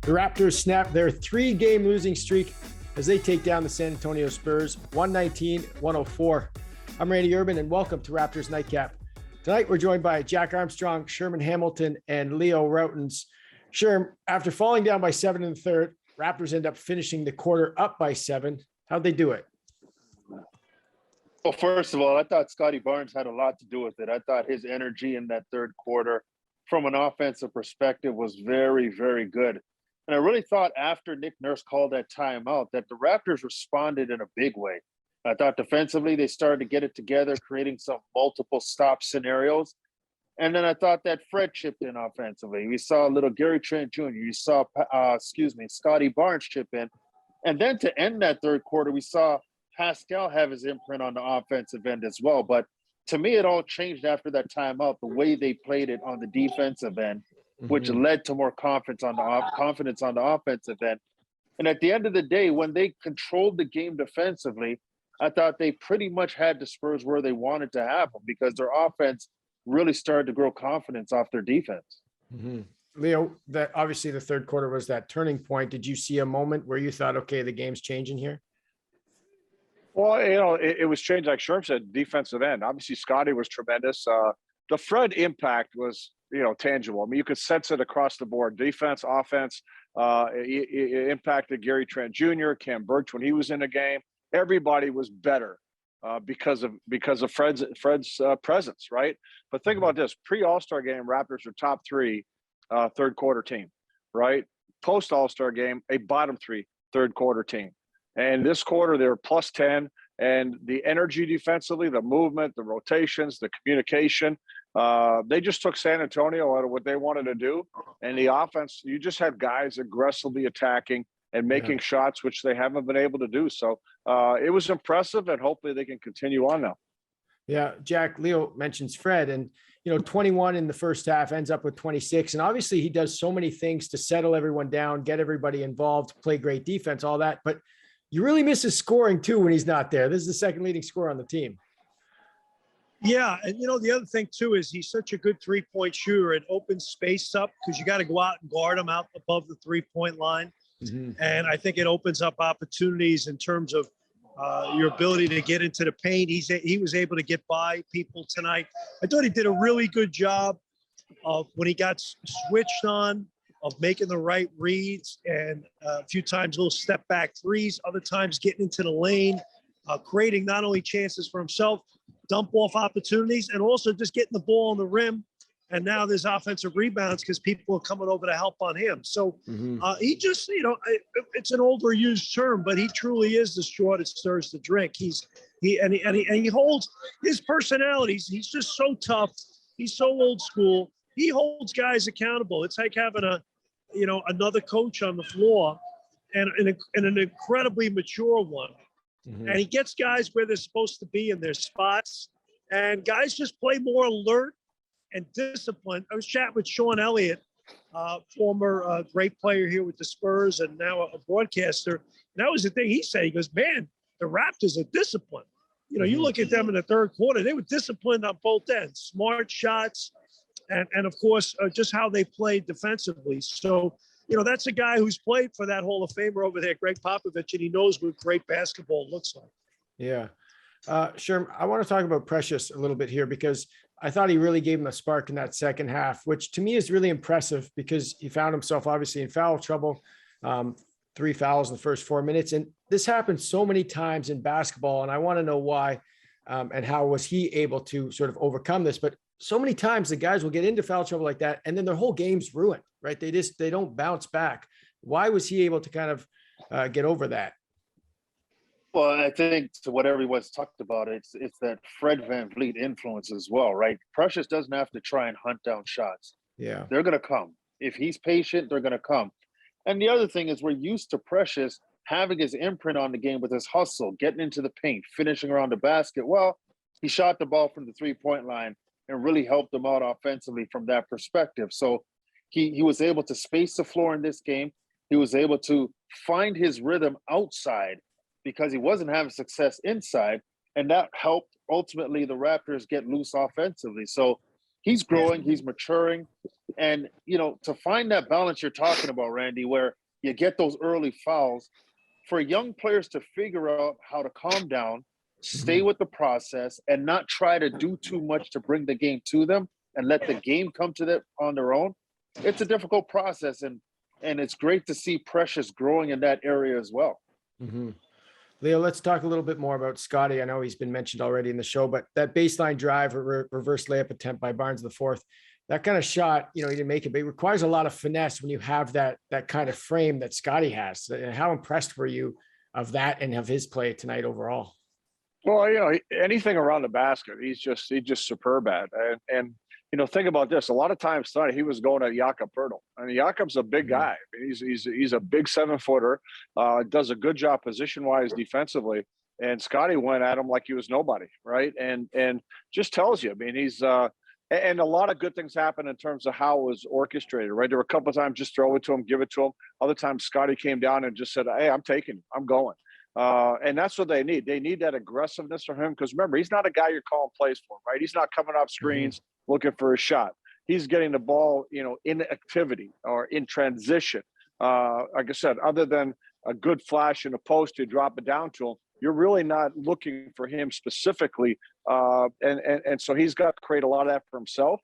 The Raptors snap their 3-game losing streak as they take down the San Antonio Spurs 119-104. I'm Randy Urban, and welcome to Raptors Night Cap. Tonight, we're joined by Jack Armstrong, Sherman Hamilton, and Leo Rautins. Sherm, after falling down by 7 in the third, Raptors end up finishing the quarter up by 7. How'd they do it? Well, first of all, I thought Scottie Barnes had a lot to do with it. I thought his energy in that third quarter from an offensive perspective was very, very good. And I really thought after Nick Nurse called that timeout that the Raptors responded in a big way. I thought defensively they started to get it together, creating some multiple stop scenarios. And then I thought that Fred chipped in offensively. We saw a little Gary Trent Jr. You saw, Scottie Barnes chip in. And then to end that third quarter, we saw Pascal have his imprint on the offensive end as well. But to me, it all changed after that timeout, the way they played it on the defensive end, which led to more confidence on the offensive end. And at the end of the day, when they controlled the game defensively, I thought they pretty much had the Spurs where they wanted to have them because their offense really started to grow confidence off their defense. Leo, that obviously the third quarter was that turning point. Did you see a moment where you thought, okay, the game's changing here? Well, it was changed, like Sherm said, defensive end. Obviously, Scottie was tremendous. The Fred impact was, tangible. I mean, you could sense it across the board. Defense, offense. It impacted Gary Trent Jr., Cam Birch when he was in the game. Everybody was better because of Fred's presence, right? But think about this: pre-All-Star game, Raptors are top 3 third quarter team, right? Post All-Star game, a bottom 3 third quarter team. And this quarter, they were plus 10. And the energy defensively, the movement, the rotations, the communication, they just took San Antonio out of what they wanted to do. And the offense, you just had guys aggressively attacking and making shots, which they haven't been able to do. So it was impressive, and hopefully they can continue on now. Yeah, Jack, Leo mentions Fred, and 21 in the first half, ends up with 26. And obviously he does so many things to settle everyone down, get everybody involved, play great defense, all that. But you really miss his scoring too when he's not there. This is the second leading scorer on the team. Yeah, and the other thing too is he's such a good three-point shooter. It opens space up because you got to go out and guard him out above the three-point line. And I think it opens up opportunities in terms of your ability to get into the paint. He was able to get by people tonight. I thought he did a really good job of when he got switched on, of making the right reads, and a few times little step back threes, other times getting into the lane, creating not only chances for himself, dump off opportunities, and also just getting the ball on the rim. And now there's offensive rebounds because people are coming over to help on him. So he just, it's an overused term, but he truly is the straw that stirs the drink. He holds his personalities. He's just so tough. He's so old school. He holds guys accountable. It's like having another coach on the floor and an incredibly mature one. And he gets guys where they're supposed to be in their spots. And guys just play more alert and disciplined. I was chatting with Sean Elliott, former great player here with the Spurs and now a broadcaster. And that was the thing he said. He goes, man, the Raptors are disciplined. You look at them in the third quarter, they were disciplined on both ends, smart shots, and of course, just how they played defensively. So, that's a guy who's played for that Hall of Famer over there, Greg Popovich, and he knows what great basketball looks like. Yeah. Sherm, I want to talk about Precious a little bit here because I thought he really gave him a spark in that second half, which to me is really impressive because he found himself obviously in foul trouble, 3 fouls in the first 4 minutes. And this happens so many times in basketball. And I want to know why and how was he able to sort of overcome this? But so many times the guys will get into foul trouble like that, and then their whole game's ruined, right? They don't bounce back. Why was he able to kind of get over that? Well, I think to what everyone's talked about, it's that Fred VanVleet influence as well, right? Precious doesn't have to try and hunt down shots. Yeah. They're going to come. If he's patient, they're going to come. And the other thing is we're used to Precious having his imprint on the game with his hustle, getting into the paint, finishing around the basket. Well, he shot the ball from the three-point line and really helped them out offensively from that perspective. So he was able to space the floor in this game. He was able to find his rhythm outside because he wasn't having success inside, and that helped ultimately the Raptors get loose offensively. So he's growing, he's maturing, And, to find that balance you're talking about, Randy, where you get those early fouls, for young players to figure out how to calm down, stay with the process, and not try to do too much to bring the game to them and let the game come to them on their own. It's a difficult process, and it's great to see Precious growing in that area as well. Leo, let's talk a little bit more about Scottie. I know he's been mentioned already in the show, but that baseline drive or reverse layup attempt by Barnes the fourth, that kind of shot, he didn't make it, but it requires a lot of finesse when you have that kind of frame that Scottie has. How impressed were you of that and of his play tonight overall? Well, anything around the basket, he's just superb at. And think about this. A lot of times tonight he was going at Jakob Poeltl. I mean, Jakob's a big guy. I mean, he's a big 7-footer. Does a good job position-wise defensively. And Scottie went at him like he was nobody, right? And just tells you. I mean, he's and a lot of good things happen in terms of how it was orchestrated, right? There were a couple of times just throw it to him, give it to him. Other times Scottie came down and just said, "Hey, I'm taking it. I'm going." And that's what they need. They need that aggressiveness from him because remember, he's not a guy you're calling plays for, right? He's not coming off screens looking for a shot. He's getting the ball, in activity or in transition. Like I said, other than a good flash in a post to drop it down to him, you're really not looking for him specifically. And so he's got to create a lot of that for himself.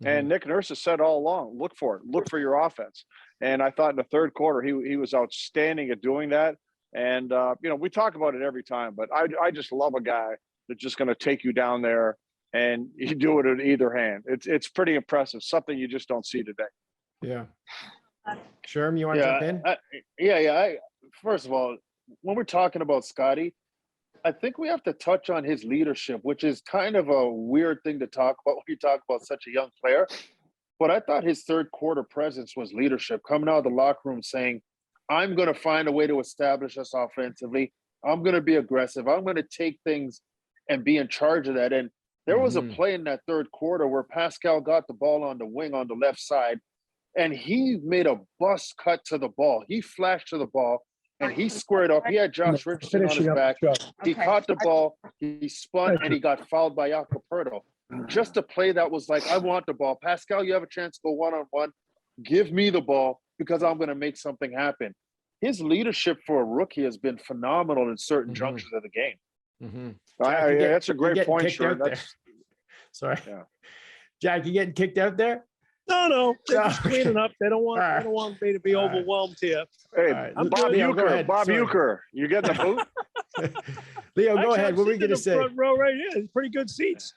And Nick Nurse has said all along, look for it, look for your offense. And I thought in the third quarter, he was outstanding at doing that. And, we talk about it every time, but I just love a guy that's just going to take you down there and you do it in either hand. It's pretty impressive, something you just don't see today. Yeah. Sherm, you want to jump in? First of all, when we're talking about Scottie, I think we have to touch on his leadership, which is kind of a weird thing to talk about when you talk about such a young player. But I thought his third quarter presence was leadership, coming out of the locker room saying, I'm going to find a way to establish us offensively. I'm going to be aggressive. I'm going to take things and be in charge of that. And there was a play in that third quarter where Pascal got the ball on the wing on the left side, and he made a bust cut to the ball. He flashed to the ball, and he squared up. He had Josh Richardson on his back. He caught the ball, he spun, and he got fouled by Jakob Poeltl. Just a play that was like, I want the ball. Pascal, you have a chance to go one-on-one. Give me the ball because I'm going to make something happen. His leadership for a rookie has been phenomenal in certain junctures of the game. That's a great point, Sure. Sorry. Yeah. Jack, you getting kicked out there? No, they're just cleaning up. They don't want me to be overwhelmed here. Hey, Bob Uecker, you getting the boot? Leo, go ahead. What were you going to say? Front row right here. It's pretty good seats.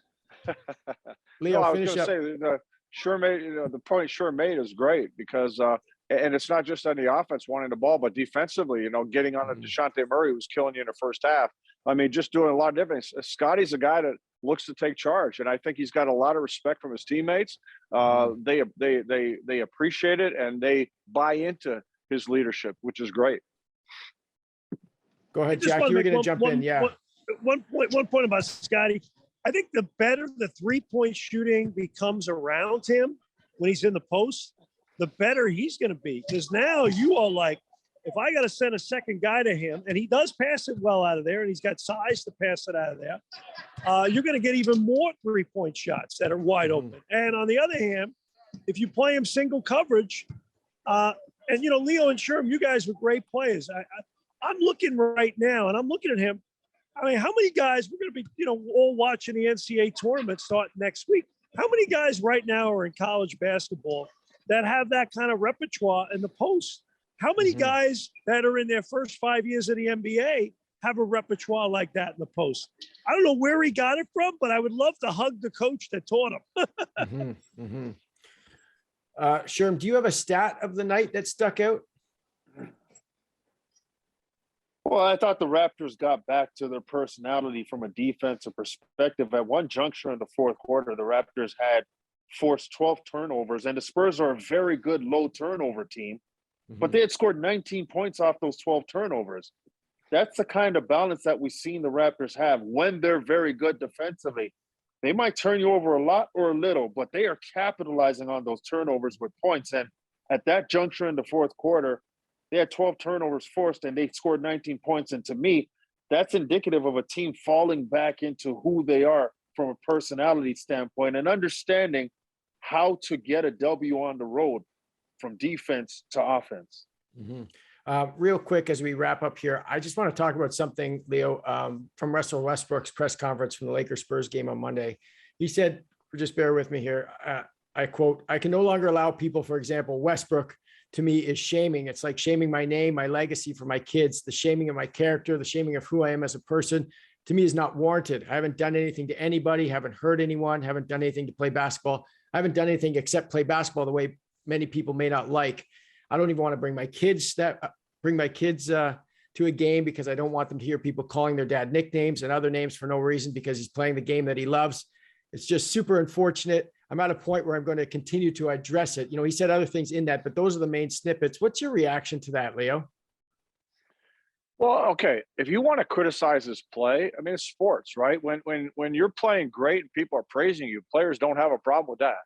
Leo, I was finish going up. to say, Sure made, the point Sure made is great because, and it's not just on the offense wanting the ball, but defensively, getting on a DeJounte Murray who was killing you in the first half. I mean, just doing a lot of different. Scottie's a guy that looks to take charge, and I think he's got a lot of respect from his teammates. They appreciate it and they buy into his leadership, which is great. Go ahead, Jack. You were going to jump in. Yeah. One point about Scottie. I think the better the 3-point shooting becomes around him when he's in the post, the better he's going to be. Because now you are like, if I got to send a second guy to him, and he does pass it well out of there, and he's got size to pass it out of there, you're going to get even more 3-point shots that are wide open. And on the other hand, if you play him single coverage, and, Leo and Sherm, you guys were great players. I'm looking right now, and I'm looking at him. I mean, how many guys, we're going to be, all watching the NCAA tournament starting next week. How many guys right now are in college basketball that have that kind of repertoire in the post? How many guys that are in their first 5 years of the NBA have a repertoire like that in the post? I don't know where he got it from, but I would love to hug the coach that taught him. Sherm, do you have a stat of the night that stuck out? Well, I thought the Raptors got back to their personality from a defensive perspective. At one juncture in the fourth quarter, the Raptors had forced 12 turnovers, and the Spurs are a very good low turnover team, but they had scored 19 points off those 12 turnovers. That's the kind of balance that we've seen the Raptors have when they're very good defensively. They might turn you over a lot or a little, but they are capitalizing on those turnovers with points. And at that juncture in the fourth quarter, they had 12 turnovers forced and they scored 19 points. And to me, that's indicative of a team falling back into who they are from a personality standpoint and understanding how to get a W on the road from defense to offense. Real quick, as we wrap up here, I just want to talk about something, Leo, from Russell Westbrook's press conference from the Lakers Spurs game on Monday. He said, just bear with me here. I quote, "I can no longer allow people, for example, Westbrook to me is shaming. It's like shaming my name, my legacy for my kids, the shaming of my character, the shaming of who I am as a person, to me is not warranted. I haven't done anything to anybody, haven't hurt anyone, haven't done anything to play basketball. I haven't done anything except play basketball the way many people may not like. I don't even want to bring my kids to a game because I don't want them to hear people calling their dad nicknames and other names for no reason because he's playing the game that he loves. It's just super unfortunate. I'm at a point where I'm going to continue to address it." You know, he said other things in that, but those are the main snippets. What's your reaction to that, Leo? Well, okay. If you want to criticize his play, I mean, it's sports, right? When you're playing great and people are praising you, players don't have a problem with that.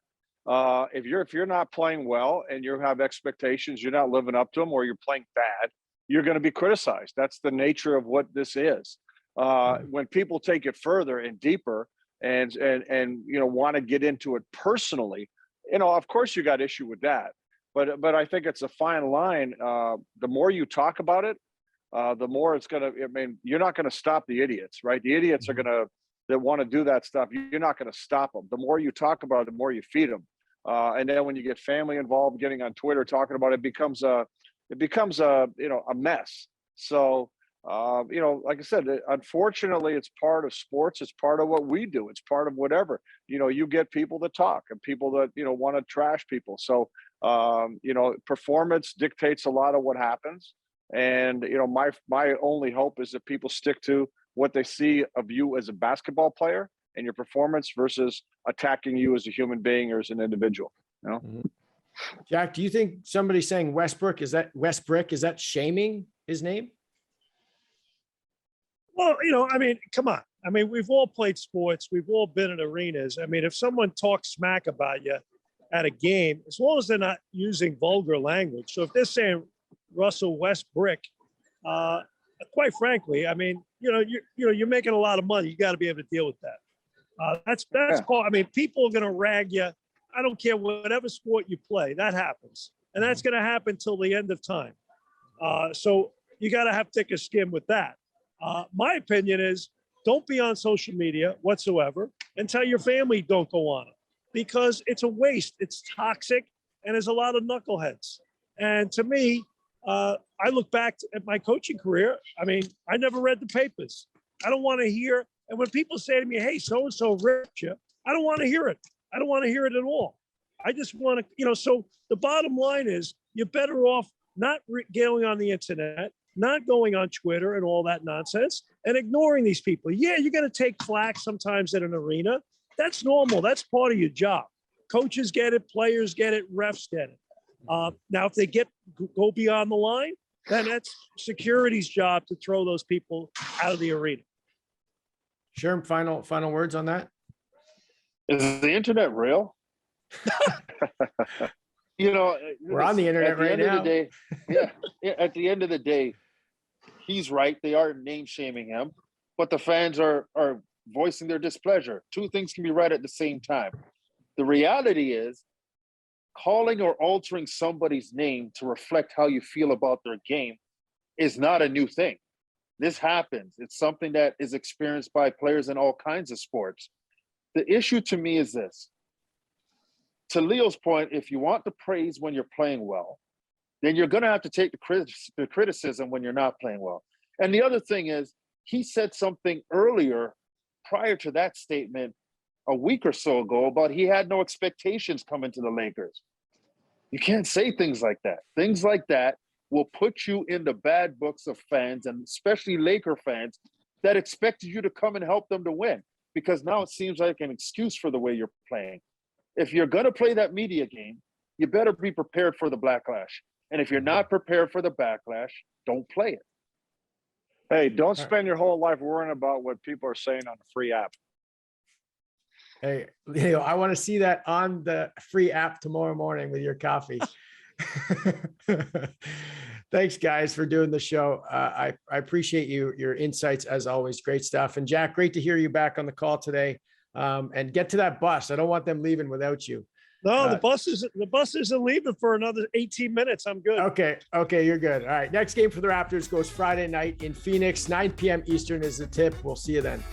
If you're not playing well and you have expectations, you're not living up to them, or you're playing bad, you're going to be criticized. That's the nature of what this is. When people take it further and deeper, and want to get into it personally, of course you got issue with that. But I think it's a fine line. The more you talk about it, the more it's gonna. I mean, you're not going to stop the idiots, right? The idiots are that want to do that stuff. You're not going to stop them. The more you talk about it, the more you feed them. And then when you get family involved, getting on Twitter talking about it becomes a mess. So. Like I said, unfortunately, it's part of sports. It's part of what we do. It's part of whatever. You get people that talk and people that want to trash people. So performance dictates a lot of what happens. And my only hope is that people stick to what they see of you as a basketball player and your performance versus attacking you as a human being or as an individual. Jack, do you think somebody saying Westbrook is that shaming his name? Well, I mean, come on. I mean, we've all played sports. We've all been in arenas. I mean, if someone talks smack about you at a game, as long as they're not using vulgar language. So if they're saying Russell Westbrook, quite frankly, I mean, you're making a lot of money. You got to be able to deal with that. That's part. I mean, people are going to rag you. I don't care whatever sport you play. That happens, and that's going to happen till the end of time. So you got to have thicker skin with that. My opinion is don't be on social media whatsoever and tell your family don't go on it because it's a waste. It's toxic and there's a lot of knuckleheads. And to me, I look back at my coaching career. I mean, I never read the papers. I don't want to hear. And when people say to me, "Hey, so-and-so ripped you," I don't want to hear it. I don't want to hear it at all. I just want to, so the bottom line is you're better off not going on the internet, not going on Twitter and all that nonsense and ignoring these people. Yeah, you're going to take flack sometimes at an arena. That's normal. That's part of your job. Coaches get it, players get it, refs get it. Now, if they go beyond the line, then that's security's job to throw those people out of the arena. Sherm, final words on that? Is the internet real? We're on the internet right now. At the end of the day, he's right. They are name shaming him, but the fans are voicing their displeasure. Two things can be right at the same time. The reality is calling or altering somebody's name to reflect how you feel about their game is not a new thing. This happens. It's something that is experienced by players in all kinds of sports. The issue to me is this. To Leo's point, if you want the praise when you're playing well, then you're going to have to take the criticism when you're not playing well. And the other thing is, he said something earlier prior to that statement a week or so ago about he had no expectations coming to the Lakers. You can't say things like that. Things like that will put you in the bad books of fans, and especially Laker fans, that expected you to come and help them to win, because now it seems like an excuse for the way you're playing. If you're going to play that media game, you better be prepared for the backlash. And if you're not prepared for the backlash, don't play it. Hey, don't spend your whole life worrying about what people are saying on the free app. Hey, Leo, I want to see that on the free app tomorrow morning with your coffee. Thanks, guys, for doing the show. I appreciate your insights as always. Great stuff. And Jack, great to hear you back on the call today. And get to that bus. I don't want them leaving without you. No, the bus isn't leaving for another 18 minutes. I'm good. Okay. Okay. You're good. All right. Next game for the Raptors goes Friday night in Phoenix, 9 p.m. Eastern is the tip. We'll see you then.